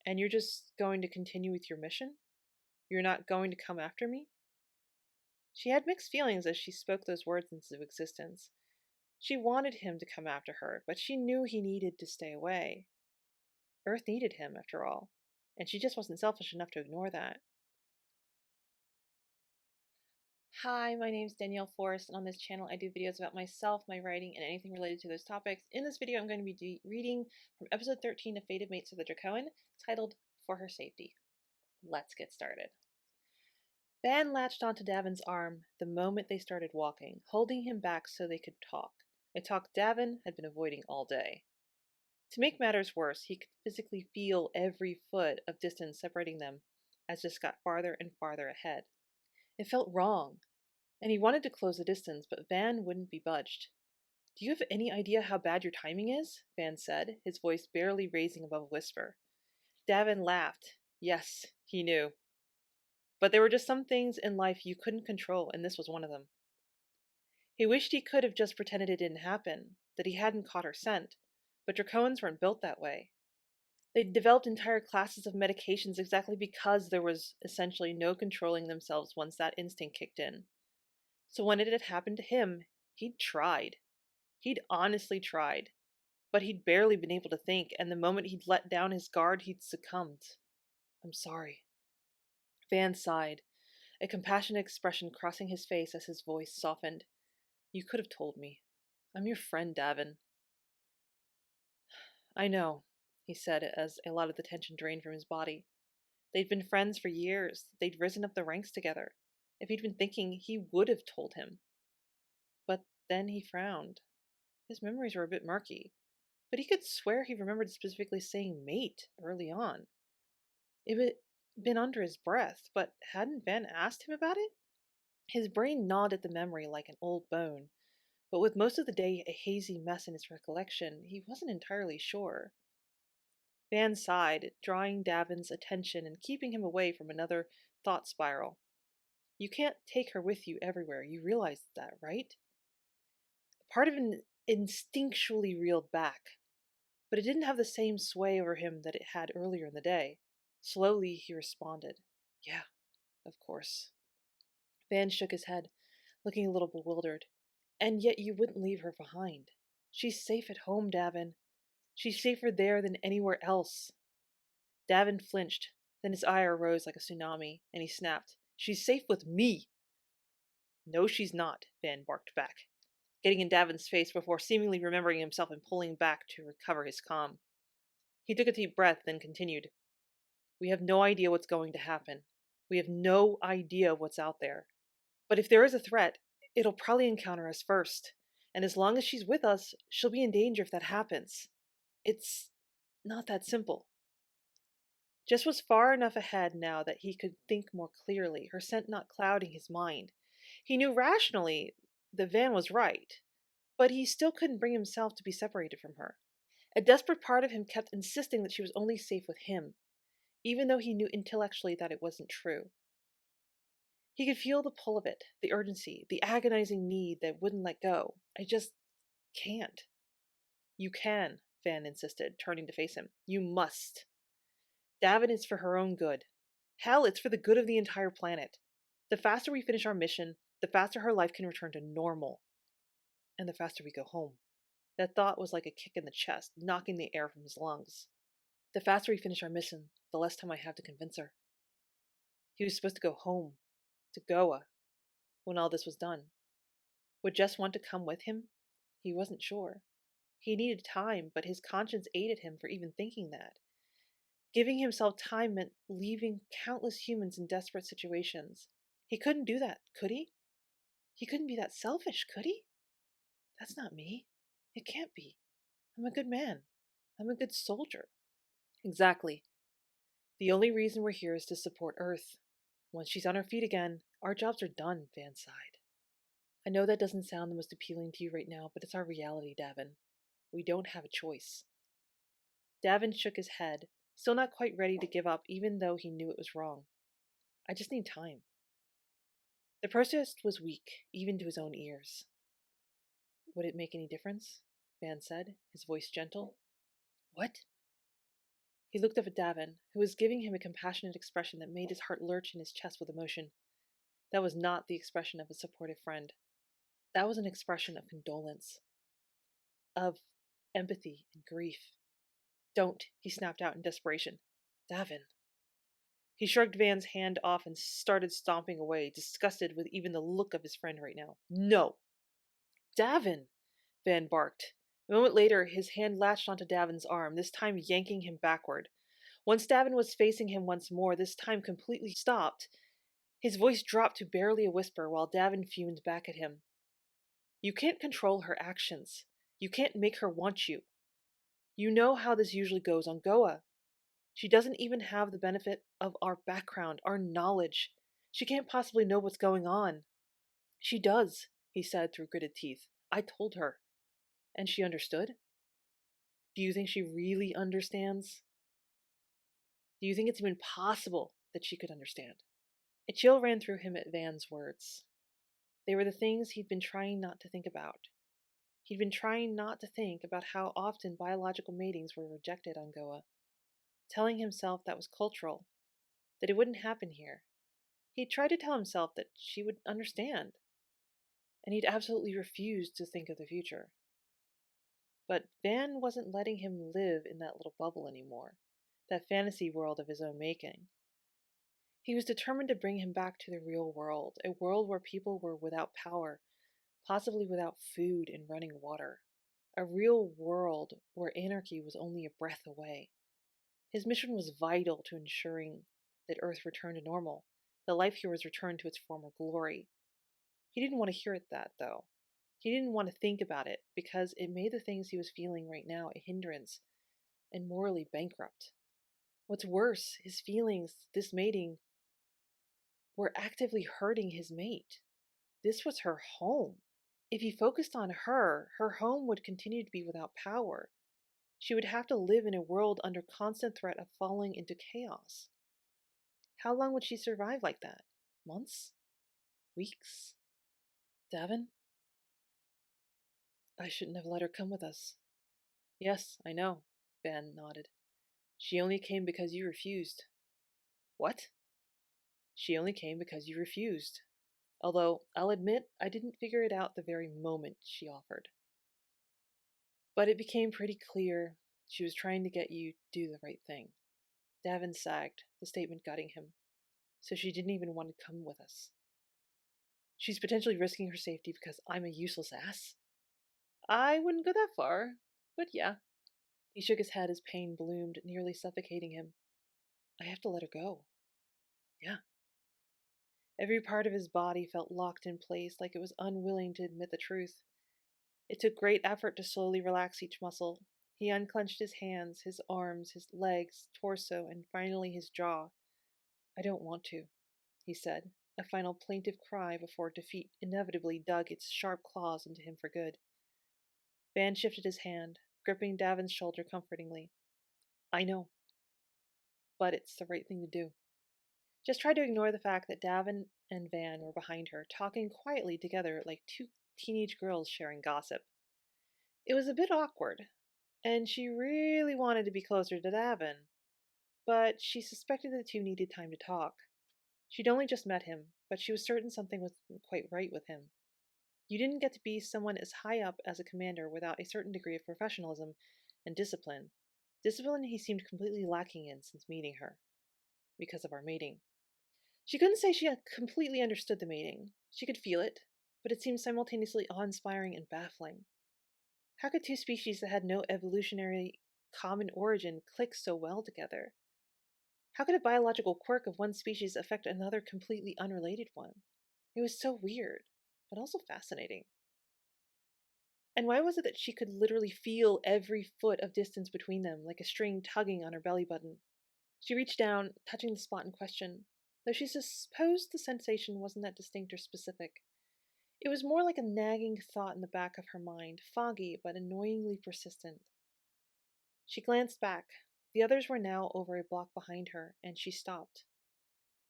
And you're just going to continue with your mission? You're not going to come after me? She had mixed feelings as she spoke those words into existence. She wanted him to come after her, but she knew he needed to stay away. Earth needed him, after all, and she just wasn't selfish enough to ignore that. Hi, my name's Danielle Forrest, and on this channel I do videos about myself, my writing, and anything related to those topics. In this video, I'm going to be reading from episode 13 of Fated Mates of the Drakoan, titled For Her Safety. Let's get started. Van latched onto Davin's arm the moment they started walking, holding him back so they could talk, a talk Davin had been avoiding all day. To make matters worse, he could physically feel every foot of distance separating them as this got farther and farther ahead. It felt wrong, and he wanted to close the distance, but Van wouldn't be budged. "Do you have any idea how bad your timing is?" Van said, his voice barely raising above a whisper. Davin laughed. Yes, he knew. But there were just some things in life you couldn't control, and this was one of them. He wished he could have just pretended it didn't happen, that he hadn't caught her scent, but Dracoans weren't built that way. They developed entire classes of medications exactly because there was essentially no controlling themselves once that instinct kicked in. So when it had happened to him, he'd tried. He'd honestly tried. But he'd barely been able to think, and the moment he'd let down his guard, he'd succumbed. "I'm sorry." Van sighed, a compassionate expression crossing his face as his voice softened. "You could have told me. I'm your friend, Davin." "I know," he said as a lot of the tension drained from his body. They'd been friends for years. They'd risen up the ranks together. If he'd been thinking, he would have told him. But then he frowned. His memories were a bit murky, but he could swear he remembered specifically saying mate early on. It had been under his breath, but hadn't Van asked him about it? His brain gnawed at the memory like an old bone, but with most of the day a hazy mess in his recollection, he wasn't entirely sure. Van sighed, drawing Davin's attention and keeping him away from another thought spiral. "You can't take her with you everywhere, you realize that, right?" Part of him instinctually reeled back, but it didn't have the same sway over him that it had earlier in the day. Slowly he responded, "Yeah, of course." Van shook his head, looking a little bewildered. "And yet you wouldn't leave her behind. She's safe at home, Davin. She's safer there than anywhere else." Davin flinched, then his ire rose like a tsunami, and he snapped, "She's safe with me." "No, she's not," Van barked back, getting in Davin's face before seemingly remembering himself and pulling back to recover his calm. He took a deep breath, then continued, "We have no idea what's going to happen. We have no idea what's out there. But if there is a threat, it'll probably encounter us first. And as long as she's with us, she'll be in danger if that happens. It's not that simple." Jess was far enough ahead now that he could think more clearly, her scent not clouding his mind. He knew rationally that Van was right, but he still couldn't bring himself to be separated from her. A desperate part of him kept insisting that she was only safe with him, even though he knew intellectually that it wasn't true. He could feel the pull of it, the urgency, the agonizing need that wouldn't let go. "I just can't." "You can," Van insisted, turning to face him. "You must. Davin is for her own good. Hell, it's for the good of the entire planet. The faster we finish our mission, the faster her life can return to normal. And the faster we go home." That thought was like a kick in the chest, knocking the air from his lungs. "The faster we finish our mission, the less time I have to convince her." He was supposed to go home, to Goa, when all this was done. Would Jess want to come with him? He wasn't sure. He needed time, but his conscience aided him for even thinking that. Giving himself time meant leaving countless humans in desperate situations. He couldn't do that, could he? He couldn't be that selfish, could he? "That's not me. It can't be. I'm a good man. I'm a good soldier." "Exactly. The only reason we're here is to support Earth. Once she's on her feet again, our jobs are done," Van sighed. "I know that doesn't sound the most appealing to you right now, but it's our reality, Davin. We don't have a choice." Davin shook his head, still not quite ready to give up even though he knew it was wrong. "I just need time." The protest was weak, even to his own ears. "Would it make any difference?" Van said, his voice gentle. "What?" He looked up at Davin, who was giving him a compassionate expression that made his heart lurch in his chest with emotion. That was not the expression of a supportive friend. That was an expression of condolence, of empathy and grief. Don't, he snapped out in desperation. Davin. He shrugged Van's hand off and started stomping away, disgusted with even the look of his friend right now. No! Davin! Van barked. A moment later, his hand latched onto Davin's arm, this time yanking him backward. Once Davin was facing him once more, this time completely stopped. His voice dropped to barely a whisper while Davin fumed back at him. You can't control her actions. You can't make her want you. You know how this usually goes on Goa. She doesn't even have the benefit of our background, our knowledge. She can't possibly know what's going on. She does, he said through gritted teeth. I told her. And she understood? Do you think she really understands? Do you think it's even possible that she could understand? A chill ran through him at Van's words. They were the things he'd been trying not to think about. He'd been trying not to think about how often biological matings were rejected on Goa, telling himself that was cultural, that it wouldn't happen here. He'd tried to tell himself that she would understand, and he'd absolutely refused to think of the future. But Van wasn't letting him live in that little bubble anymore, that fantasy world of his own making. He was determined to bring him back to the real world, a world where people were without power, possibly without food and running water. A real world where anarchy was only a breath away. His mission was vital to ensuring that Earth returned to normal, that life here was returned to its former glory. He didn't want to hear that, though. He didn't want to think about it, because it made the things he was feeling right now a hindrance and morally bankrupt. What's worse, his feelings, this mating, were actively hurting his mate. This was her home. If he focused on her, her home would continue to be without power. She would have to live in a world under constant threat of falling into chaos. How long would she survive like that? Months? Weeks? Davin? I shouldn't have let her come with us. Yes, I know, Van nodded. She only came because you refused. What? She only came because you refused. Although, I'll admit, I didn't figure it out the very moment she offered. But it became pretty clear she was trying to get you to do the right thing. Davin sagged, the statement gutting him. So she didn't even want to come with us. She's potentially risking her safety because I'm a useless ass? I wouldn't go that far, but yeah. He shook his head as pain bloomed, nearly suffocating him. I have to let her go. Yeah. Every part of his body felt locked in place, like it was unwilling to admit the truth. It took great effort to slowly relax each muscle. He unclenched his hands, his arms, his legs, torso, and finally his jaw. I don't want to, he said, a final plaintive cry before defeat inevitably dug its sharp claws into him for good. Van shifted his hand, gripping Davin's shoulder comfortingly. I know, but it's the right thing to do. Just try to ignore the fact that Davin and Van were behind her, talking quietly together like two teenage girls sharing gossip. It was a bit awkward, and she really wanted to be closer to Davin, but she suspected the two needed time to talk. She'd only just met him, but she was certain something wasn't quite right with him. You didn't get to be someone as high up as a commander without a certain degree of professionalism and discipline. Discipline he seemed completely lacking in since meeting her, because of our mating. She couldn't say she had completely understood the mating. She could feel it, but it seemed simultaneously awe-inspiring and baffling. How could two species that had no evolutionary common origin click so well together? How could a biological quirk of one species affect another completely unrelated one? It was so weird, but also fascinating. And why was it that she could literally feel every foot of distance between them, like a string tugging on her belly button? She reached down, touching the spot in question, though she supposed the sensation wasn't that distinct or specific. It was more like a nagging thought in the back of her mind, foggy but annoyingly persistent. She glanced back. The others were now over a block behind her, and she stopped.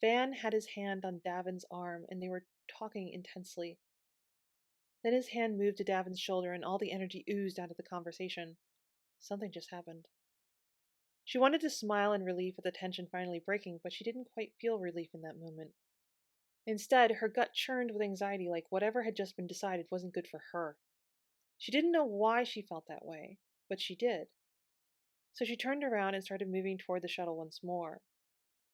Van had his hand on Davin's arm, and they were talking intensely. Then his hand moved to Davin's shoulder, and all the energy oozed out of the conversation. Something just happened. She wanted to smile in relief at the tension finally breaking, but she didn't quite feel relief in that moment. Instead, her gut churned with anxiety like whatever had just been decided wasn't good for her. She didn't know why she felt that way, but she did. So she turned around and started moving toward the shuttle once more.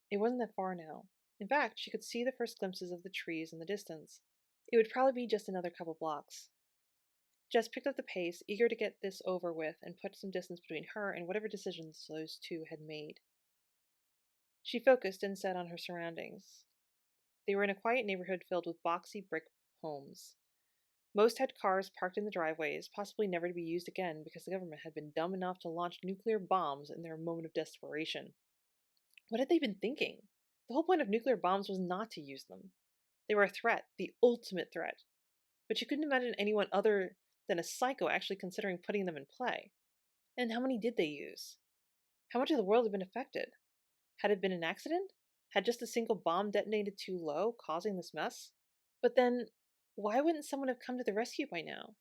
It wasn't that far now. In fact, she could see the first glimpses of the trees in the distance. It would probably be just another couple blocks. Jess picked up the pace, eager to get this over with and put some distance between her and whatever decisions those two had made. She focused and set on her surroundings. They were in a quiet neighborhood filled with boxy brick homes. Most had cars parked in the driveways, possibly never to be used again because the government had been dumb enough to launch nuclear bombs in their moment of desperation. What had they been thinking? The whole point of nuclear bombs was not to use them. They were a threat, the ultimate threat. But she couldn't imagine anyone other than a psycho actually considering putting them in play. And how many did they use? How much of the world had been affected? Had it been an accident? Had just a single bomb detonated too low, causing this mess? But then, why wouldn't someone have come to the rescue by now?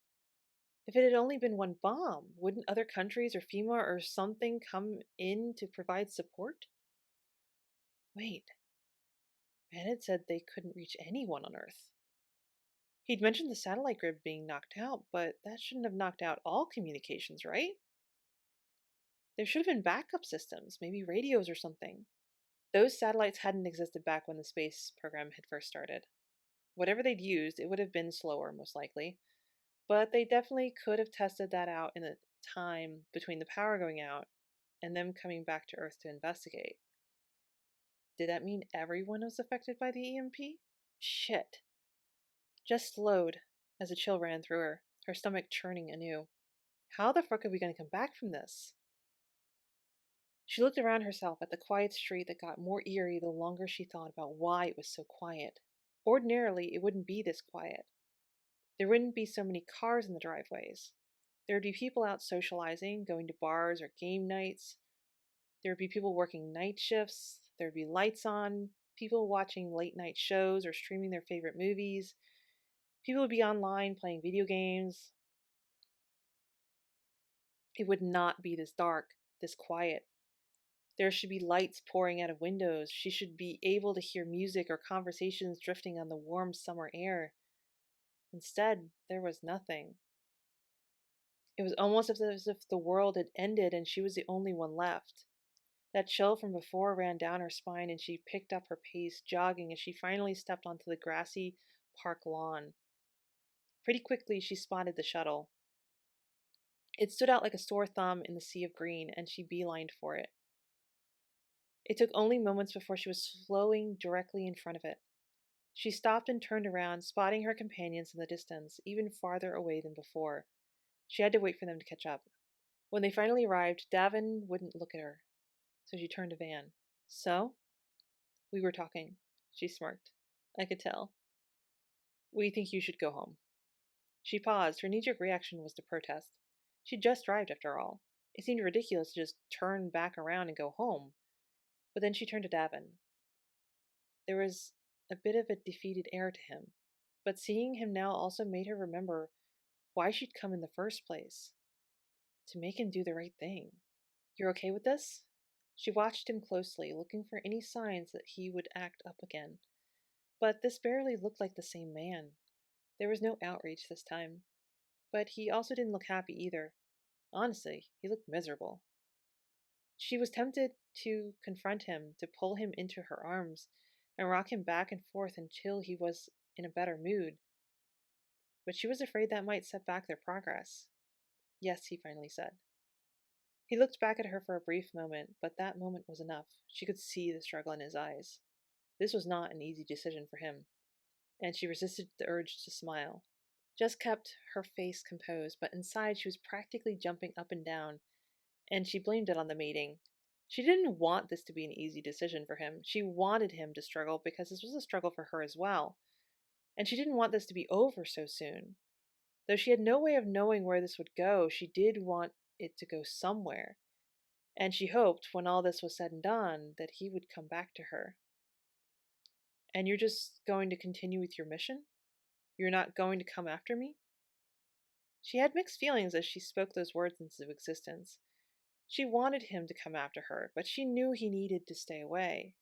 If it had only been one bomb, wouldn't other countries or FEMA or something come in to provide support? Wait, Ben had said they couldn't reach anyone on Earth. He'd mentioned the satellite grid being knocked out, but that shouldn't have knocked out all communications, right? There should have been backup systems, maybe radios or something. Those satellites hadn't existed back when the space program had first started. Whatever they'd used, it would have been slower, most likely, but they definitely could have tested that out in the time between the power going out and them coming back to Earth to investigate. Did that mean everyone was affected by the EMP? Shit. Jess slowed as a chill ran through her stomach churning anew. How the fuck are we going to come back from this? She looked around herself at the quiet street that got more eerie the longer she thought about why it was so quiet. Ordinarily, it wouldn't be this quiet. There wouldn't be so many cars in the driveways. There would be people out socializing, going to bars or game nights. There would be people working night shifts. There would be lights on, people watching late night shows or streaming their favorite movies. People would be online playing video games. It would not be this dark, this quiet. There should be lights pouring out of windows. She should be able to hear music or conversations drifting on the warm summer air. Instead, there was nothing. It was almost as if the world had ended and she was the only one left. That chill from before ran down her spine and she picked up her pace, jogging as she finally stepped onto the grassy park lawn. Pretty quickly, she spotted the shuttle. It stood out like a sore thumb in the sea of green, and she beelined for it. It took only moments before she was flowing directly in front of it. She stopped and turned around, spotting her companions in the distance, even farther away than before. She had to wait for them to catch up. When they finally arrived, Davin wouldn't look at her, so she turned to Van. So? We were talking. She smirked. I could tell. We think you should go home. She paused. Her knee-jerk reaction was to protest. She'd just arrived, after all. It seemed ridiculous to just turn back around and go home. But then she turned to Davin. There was a bit of a defeated air to him, but seeing him now also made her remember why she'd come in the first place. To make him do the right thing. You're okay with this? She watched him closely, looking for any signs that he would act up again. But this barely looked like the same man. There was no outrage this time. But he also didn't look happy either. Honestly, he looked miserable. She was tempted to confront him, to pull him into her arms, and rock him back and forth until he was in a better mood. But she was afraid that might set back their progress. Yes, he finally said. He looked back at her for a brief moment, but that moment was enough. She could see the struggle in his eyes. This was not an easy decision for him, and she resisted the urge to smile. Just kept her face composed, but inside she was practically jumping up and down, and she blamed it on the mating. She didn't want this to be an easy decision for him. She wanted him to struggle because this was a struggle for her as well. And she didn't want this to be over so soon. Though she had no way of knowing where this would go, she did want it to go somewhere. And she hoped, when all this was said and done, that he would come back to her. And you're just going to continue with your mission? You're not going to come after me? She had mixed feelings as she spoke those words into existence. She wanted him to come after her, but she knew he needed to stay away.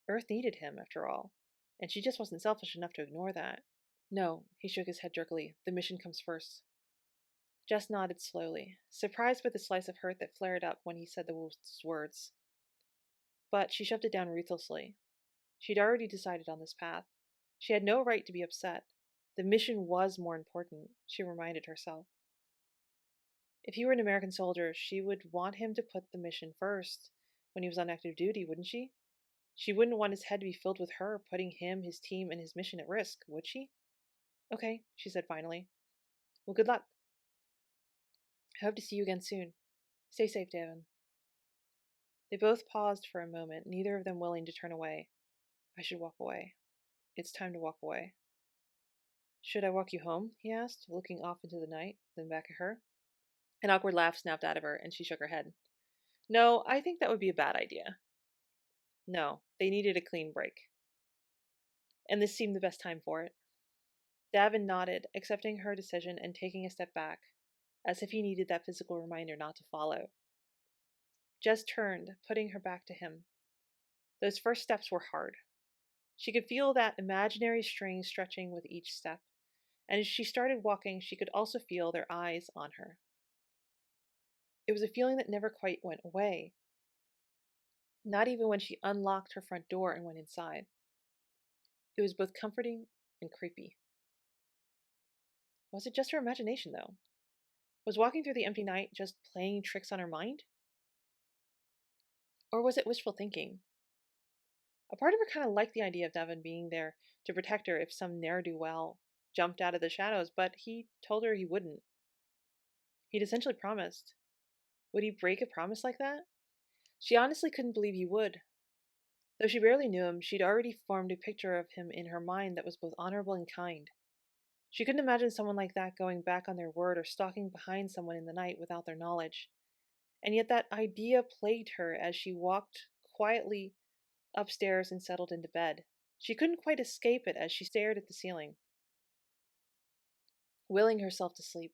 Earth needed him, after all, and she just wasn't selfish enough to ignore that. No, he shook his head jerkily. The mission comes first. Jess nodded slowly, surprised by the slice of hurt that flared up when he said those words. But she shoved it down ruthlessly. She'd already decided on this path. She had no right to be upset. The mission was more important, she reminded herself. If he were an American soldier, she would want him to put the mission first when he was on active duty, wouldn't she? She wouldn't want his head to be filled with her, putting him, his team, and his mission at risk, would she? Okay, she said finally. Well, good luck. I hope to see you again soon. Stay safe, Davin. They both paused for a moment, neither of them willing to turn away. I should walk away. It's time to walk away. Should I walk you home? He asked, looking off into the night, then back at her. An awkward laugh snapped out of her, and she shook her head. No, I think that would be a bad idea. No, they needed a clean break. And this seemed the best time for it. Davin nodded, accepting her decision and taking a step back, as if he needed that physical reminder not to follow. Jess turned, putting her back to him. Those first steps were hard. She could feel that imaginary string stretching with each step, and as she started walking, she could also feel their eyes on her. It was a feeling that never quite went away, not even when she unlocked her front door and went inside. It was both comforting and creepy. Was it just her imagination, though? Was walking through the empty night just playing tricks on her mind? Or was it wishful thinking? A part of her kind of liked the idea of Devin being there to protect her if some ne'er-do-well jumped out of the shadows, but he told her he wouldn't. He'd essentially promised. Would he break a promise like that? She honestly couldn't believe he would. Though she barely knew him, she'd already formed a picture of him in her mind that was both honorable and kind. She couldn't imagine someone like that going back on their word or stalking behind someone in the night without their knowledge. And yet that idea plagued her as she walked quietly upstairs and settled into bed. She couldn't quite escape it as she stared at the ceiling, willing herself to sleep.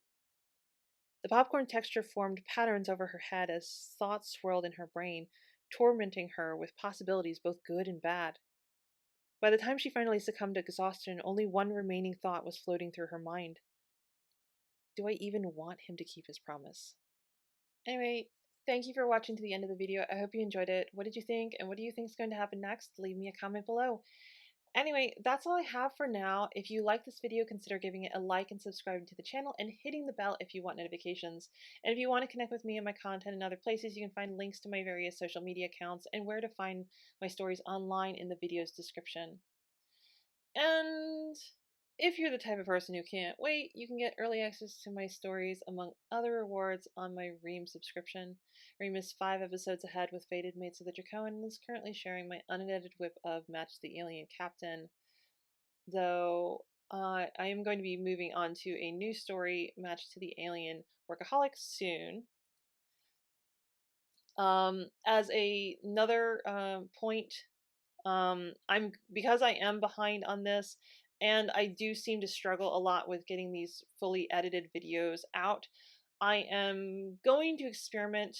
The popcorn texture formed patterns over her head as thoughts swirled in her brain, tormenting her with possibilities both good and bad. By the time she finally succumbed to exhaustion, only one remaining thought was floating through her mind. Do I even want him to keep his promise? Anyway, thank you for watching to the end of the video. I hope you enjoyed it. What did you think, and what do you think is going to happen next? Leave me a comment below. Anyway, that's all I have for now. If you like this video, consider giving it a like and subscribing to the channel and hitting the bell if you want notifications. And if you want to connect with me and my content in other places, you can find links to my various social media accounts and where to find my stories online in the video's description. And if you're the type of person who can't wait, you can get early access to my stories among other rewards on my Ream subscription. Ream is 5 episodes ahead with Fated Mates of the Drakoan and is currently sharing my unedited whip of Match the Alien Captain, though I am going to be moving on to a new story, Match to the Alien Workaholic, soon. As another point, because I am behind on this, and I do seem to struggle a lot with getting these fully edited videos out. I am going to experiment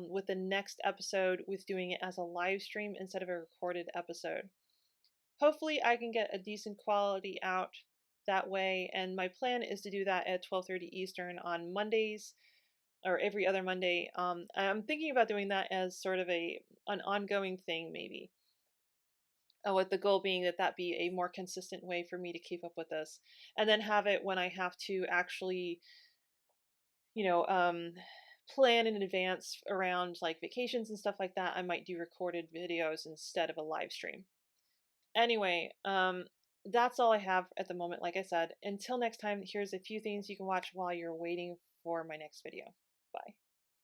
with the next episode with doing it as a live stream instead of a recorded episode. Hopefully I can get a decent quality out that way, and my plan is to do that at 12:30 Eastern on Mondays, or every other Monday. I'm thinking about doing that as sort of an ongoing thing, maybe. With the goal being that that be a more consistent way for me to keep up with this, and then have it when I have to actually, you know, plan in advance around like vacations and stuff like that. I might do recorded videos instead of a live stream. Anyway, that's all I have at the moment. Like I said, until next time, here's a few things you can watch while you're waiting for my next video. Bye.